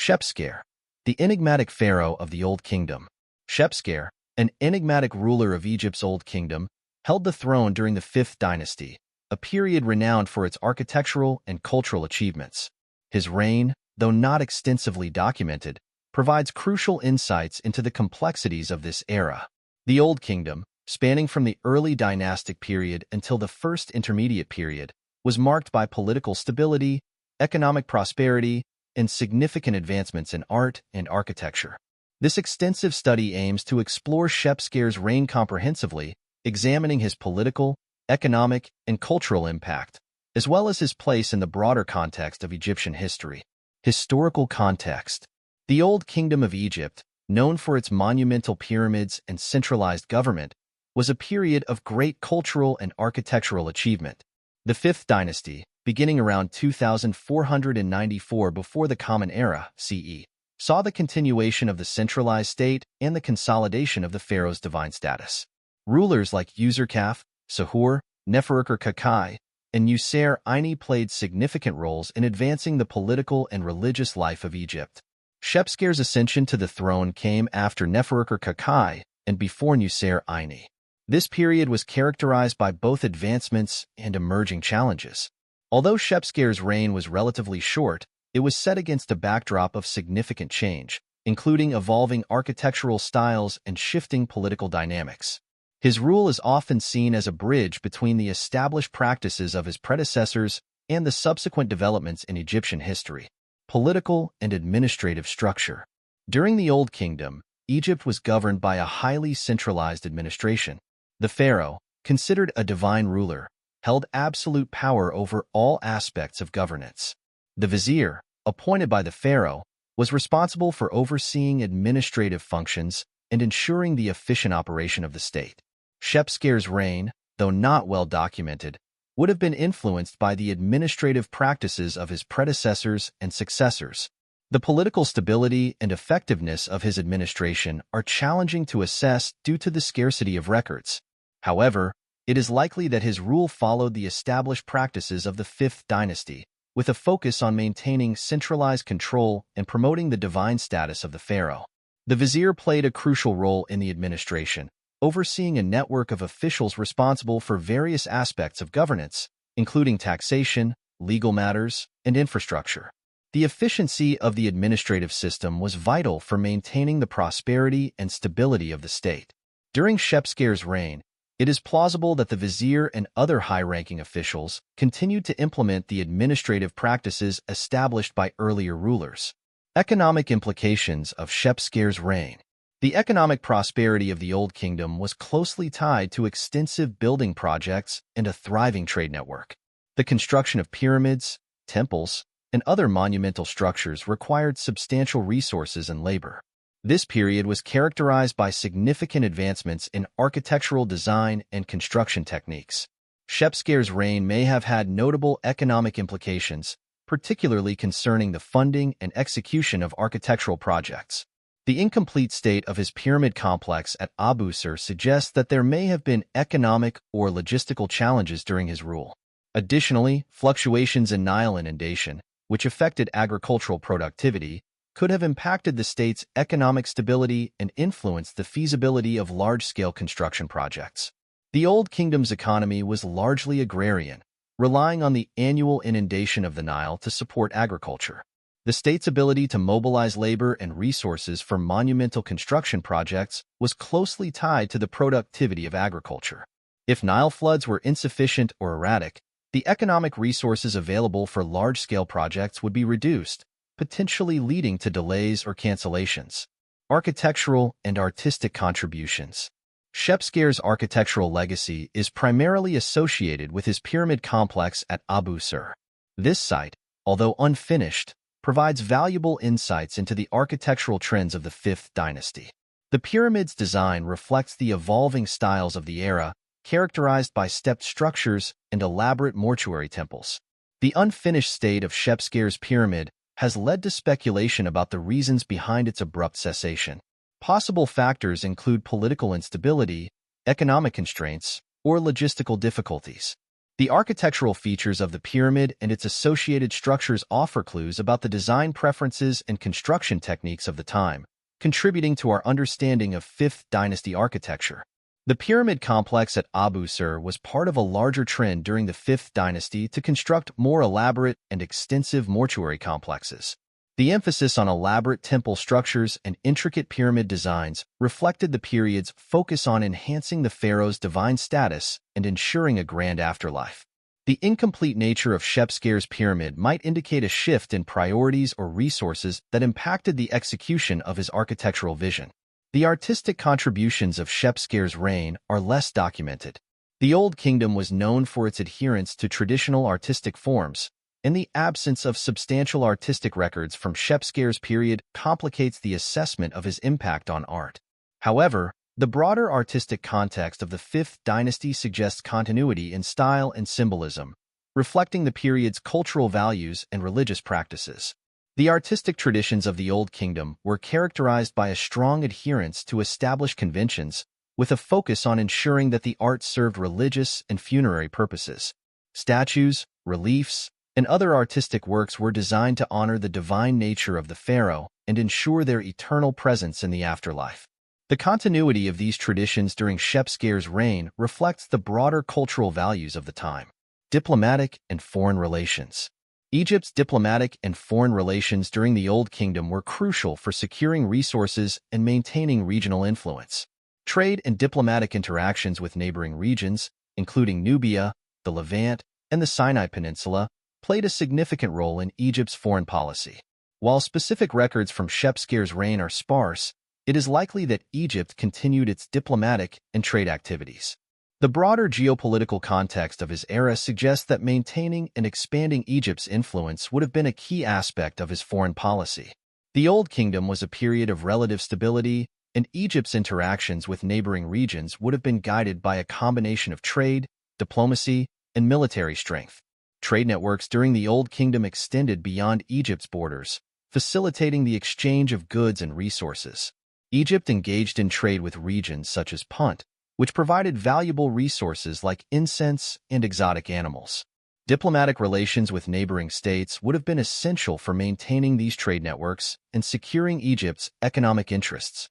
Shepseskare, the enigmatic pharaoh of the Old Kingdom. Shepseskare, an enigmatic ruler of Egypt's Old Kingdom, held the throne during the 5th dynasty, a period renowned for its architectural and cultural achievements. His reign, though not extensively documented, provides crucial insights into the complexities of this era. The Old Kingdom, spanning from the early dynastic period until the First Intermediate period, was marked by political stability, economic prosperity, and significant advancements in art and architecture. This extensive study aims to explore Shepseskare's reign comprehensively, examining his political, economic, and cultural impact, as well as his place in the broader context of Egyptian history. Historical context. The Old Kingdom of Egypt, known for its monumental pyramids and centralized government, was a period of great cultural and architectural achievement. The 5th dynasty, beginning around 2494 before the Common Era (CE), saw the continuation of the centralized state and the consolidation of the pharaoh's divine status. Rulers like Userkaf, Sahur, Neferuker-Kakai, and User-Ini played significant roles in advancing the political and religious life of Egypt. Shepseskare's ascension to the throne came after Neferuker-Kakai and before User-Ini. This period was characterized by both advancements and emerging challenges. Although Shepseskare's reign was relatively short, it was set against a backdrop of significant change, including evolving architectural styles and shifting political dynamics. His rule is often seen as a bridge between the established practices of his predecessors and the subsequent developments in Egyptian history. Political and administrative structure. During the Old Kingdom, Egypt was governed by a highly centralized administration. The pharaoh, considered a divine ruler, held absolute power over all aspects of governance. The vizier, appointed by the pharaoh, was responsible for overseeing administrative functions and ensuring the efficient operation of the state. Shepseskare's reign, though not well documented, would have been influenced by the administrative practices of his predecessors and successors. The political stability and effectiveness of his administration are challenging to assess due to the scarcity of records. However, it is likely that his rule followed the established practices of the 5th dynasty, with a focus on maintaining centralized control and promoting the divine status of the pharaoh. The vizier played a crucial role in the administration, overseeing a network of officials responsible for various aspects of governance, including taxation, legal matters, and infrastructure. The efficiency of the administrative system was vital for maintaining the prosperity and stability of the state. During Shepseskare's reign, it is plausible that the vizier and other high-ranking officials continued to implement the administrative practices established by earlier rulers. Economic implications of Shepseskare's reign. The economic prosperity of the Old Kingdom was closely tied to extensive building projects and a thriving trade network. The construction of pyramids, temples, and other monumental structures required substantial resources and labor. This period was characterized by significant advancements in architectural design and construction techniques. Shepseskare's reign may have had notable economic implications, particularly concerning the funding and execution of architectural projects. The incomplete state of his pyramid complex at Abu Sir suggests that there may have been economic or logistical challenges during his rule. Additionally, fluctuations in Nile inundation, which affected agricultural productivity, could have impacted the state's economic stability and influenced the feasibility of large-scale construction projects. The Old Kingdom's economy was largely agrarian, relying on the annual inundation of the Nile to support agriculture. The state's ability to mobilize labor and resources for monumental construction projects was closely tied to the productivity of agriculture. If Nile floods were insufficient or erratic, the economic resources available for large-scale projects would be reduced, potentially leading to delays or cancellations. Architectural and artistic contributions. Shepseskare's architectural legacy is primarily associated with his pyramid complex at Abu Sir. This site, although unfinished, provides valuable insights into the architectural trends of the 5th dynasty. The pyramid's design reflects the evolving styles of the era, characterized by stepped structures and elaborate mortuary temples. The unfinished state of Shepseskare's pyramid has led to speculation about the reasons behind its abrupt cessation. Possible factors include political instability, economic constraints, or logistical difficulties. The architectural features of the pyramid and its associated structures offer clues about the design preferences and construction techniques of the time, contributing to our understanding of 5th dynasty architecture. The pyramid complex at Abu Sir was part of a larger trend during the 5th dynasty to construct more elaborate and extensive mortuary complexes. The emphasis on elaborate temple structures and intricate pyramid designs reflected the period's focus on enhancing the pharaoh's divine status and ensuring a grand afterlife. The incomplete nature of Shepseskare's pyramid might indicate a shift in priorities or resources that impacted the execution of his architectural vision. The artistic contributions of Shepseskare's reign are less documented. The Old Kingdom was known for its adherence to traditional artistic forms, and the absence of substantial artistic records from Shepseskare's period complicates the assessment of his impact on art. However, the broader artistic context of the 5th dynasty suggests continuity in style and symbolism, reflecting the period's cultural values and religious practices. The artistic traditions of the Old Kingdom were characterized by a strong adherence to established conventions, with a focus on ensuring that the art served religious and funerary purposes. Statues, reliefs, and other artistic works were designed to honor the divine nature of the pharaoh and ensure their eternal presence in the afterlife. The continuity of these traditions during Shepseskare's reign reflects the broader cultural values of the time. Diplomatic and foreign relations. Egypt's diplomatic and foreign relations during the Old Kingdom were crucial for securing resources and maintaining regional influence. Trade and diplomatic interactions with neighboring regions, including Nubia, the Levant, and the Sinai Peninsula, played a significant role in Egypt's foreign policy. While specific records from Shepseskare's reign are sparse, it is likely that Egypt continued its diplomatic and trade activities. The broader geopolitical context of his era suggests that maintaining and expanding Egypt's influence would have been a key aspect of his foreign policy. The Old Kingdom was a period of relative stability, and Egypt's interactions with neighboring regions would have been guided by a combination of trade, diplomacy, and military strength. Trade networks during the Old Kingdom extended beyond Egypt's borders, facilitating the exchange of goods and resources. Egypt engaged in trade with regions such as Punt, which provided valuable resources like incense and exotic animals. Diplomatic relations with neighboring states would have been essential for maintaining these trade networks and securing Egypt's economic interests.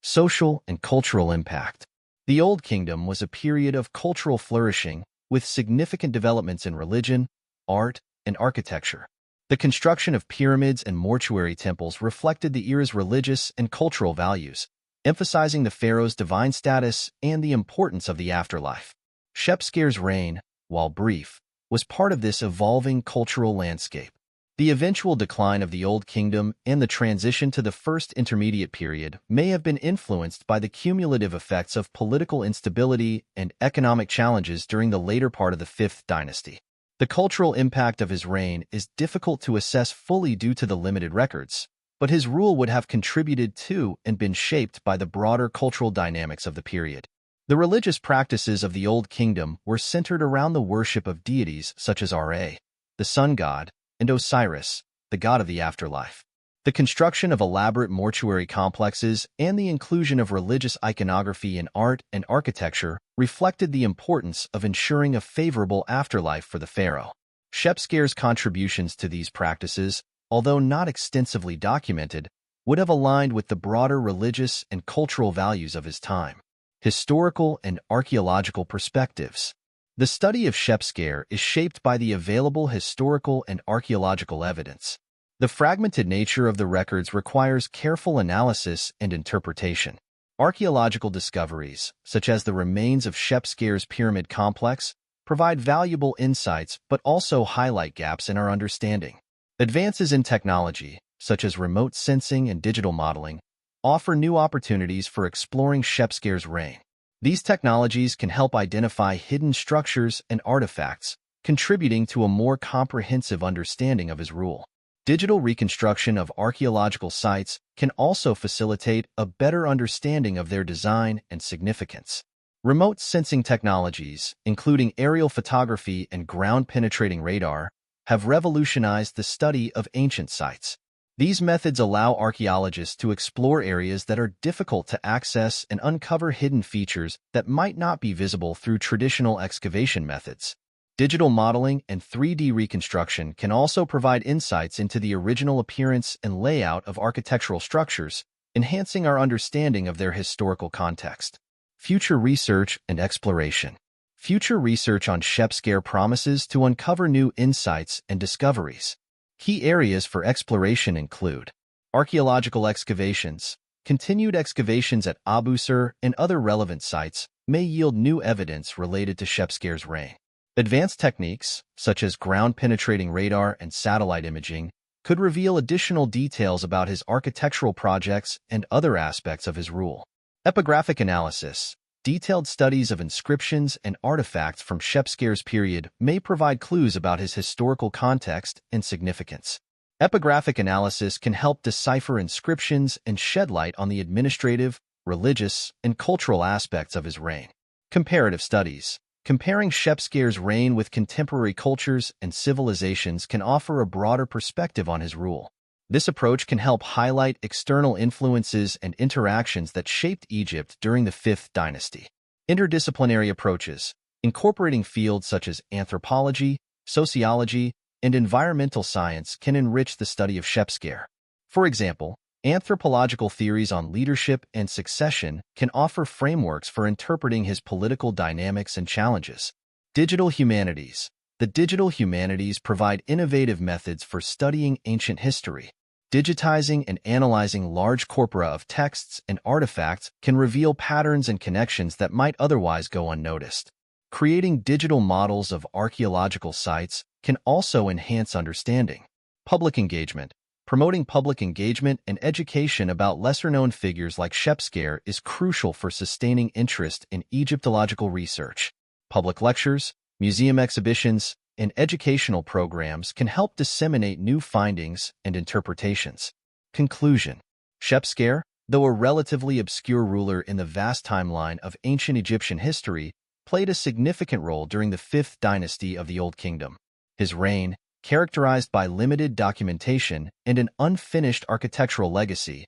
Social and cultural impact. The Old Kingdom was a period of cultural flourishing, with significant developments in religion, art, and architecture. The construction of pyramids and mortuary temples reflected the era's religious and cultural values, emphasizing the pharaoh's divine status and the importance of the afterlife. Shepseskare's reign, while brief, was part of this evolving cultural landscape. The eventual decline of the Old Kingdom and the transition to the First Intermediate Period may have been influenced by the cumulative effects of political instability and economic challenges during the later part of the 5th dynasty. The cultural impact of his reign is difficult to assess fully due to the limited records, but his rule would have contributed to and been shaped by the broader cultural dynamics of the period. The religious practices of the Old Kingdom were centered around the worship of deities such as Ra, the sun god, and Osiris, the god of the afterlife. The construction of elaborate mortuary complexes and the inclusion of religious iconography in art and architecture reflected the importance of ensuring a favorable afterlife for the pharaoh. Shepseskare's contributions to these practices, although not extensively documented, would have aligned with the broader religious and cultural values of his time. Historical and archaeological perspectives. The study of Shepseskare is shaped by the available historical and archaeological evidence. The fragmented nature of the records requires careful analysis and interpretation. Archaeological discoveries, such as the remains of Shepseskare's pyramid complex, provide valuable insights but also highlight gaps in our understanding. Advances in technology, such as remote sensing and digital modeling, offer new opportunities for exploring Shepseskare's reign. These technologies can help identify hidden structures and artifacts, contributing to a more comprehensive understanding of his rule. Digital reconstruction of archaeological sites can also facilitate a better understanding of their design and significance. Remote sensing technologies, including aerial photography and ground-penetrating radar, have revolutionized the study of ancient sites. These methods allow archaeologists to explore areas that are difficult to access and uncover hidden features that might not be visible through traditional excavation methods. Digital modeling and 3D reconstruction can also provide insights into the original appearance and layout of architectural structures, enhancing our understanding of their historical context. Future research and exploration. Future research on Shepseskare promises to uncover new insights and discoveries. Key areas for exploration include archaeological excavations. Continued excavations at Abu Sir and other relevant sites may yield new evidence related to Shepseskare's reign. Advanced techniques, such as ground-penetrating radar and satellite imaging, could reveal additional details about his architectural projects and other aspects of his rule. Epigraphic analysis. Detailed studies of inscriptions and artifacts from Shepseskare's period may provide clues about his historical context and significance. Epigraphic analysis can help decipher inscriptions and shed light on the administrative, religious, and cultural aspects of his reign. Comparative studies. Comparing Shepseskare's reign with contemporary cultures and civilizations can offer a broader perspective on his rule. This approach can help highlight external influences and interactions that shaped Egypt during the 5th dynasty. Interdisciplinary approaches, incorporating fields such as anthropology, sociology, and environmental science can enrich the study of Shepseskare. For example, anthropological theories on leadership and succession can offer frameworks for interpreting his political dynamics and challenges. Digital humanities. The digital humanities provide innovative methods for studying ancient history. Digitizing and analyzing large corpora of texts and artifacts can reveal patterns and connections that might otherwise go unnoticed. Creating digital models of archaeological sites can also enhance understanding. Public engagement. Promoting public engagement and education about lesser-known figures like Shepseskare is crucial for sustaining interest in Egyptological research. Public lectures, museum exhibitions, and educational programs can help disseminate new findings and interpretations. Conclusion. Shepseskare, though a relatively obscure ruler in the vast timeline of ancient Egyptian history, played a significant role during the 5th dynasty of the Old Kingdom. His reign, characterized by limited documentation and an unfinished architectural legacy,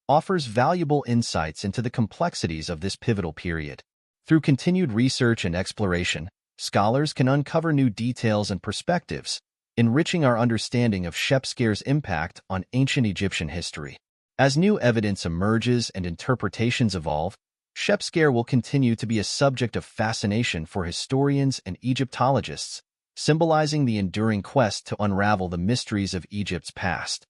offers valuable insights into the complexities of this pivotal period. Through continued research and exploration, scholars can uncover new details and perspectives, enriching our understanding of Shepseskare's impact on ancient Egyptian history. As new evidence emerges and interpretations evolve, Shepseskare will continue to be a subject of fascination for historians and Egyptologists, symbolizing the enduring quest to unravel the mysteries of Egypt's past.